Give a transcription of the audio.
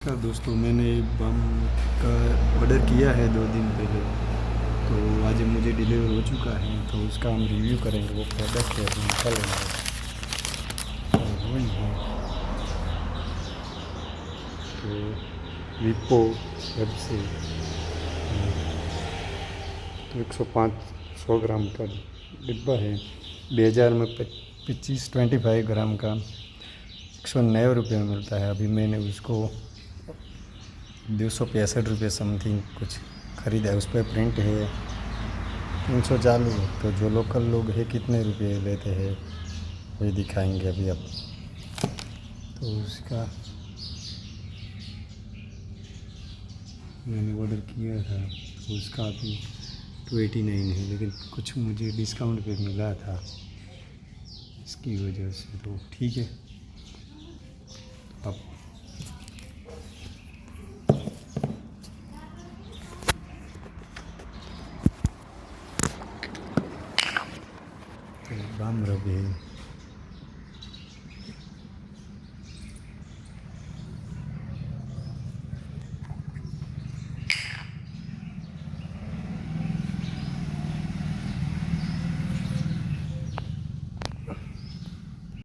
नमस्कार दोस्तों, मैंने बम का ऑर्डर किया है 2 दिन पहले। तो आज मुझे डिलीवर हो चुका है, तो उसका हम रिव्यू करेंगे। वो प्रोडक्ट है अभी निकल रहा है, तो वही है। तो विपो वेब से तो 105 का डिब्बा है। 2000 में 25 ग्राम का 190 रुपये में मिलता है। अभी मैंने उसको 265 रुपये समथिंग कुछ ख़रीदा है। उस पर प्रिंट है 340। तो जो लोकल लोग हैं कितने रुपए लेते हैं वही दिखाएंगे अभी आप। तो उसका मैंने ऑर्डर किया था, तो उसका अभी 289 है, लेकिन कुछ मुझे डिस्काउंट पे मिला था इसकी वजह से, तो ठीक है। अब तो बाम रब है।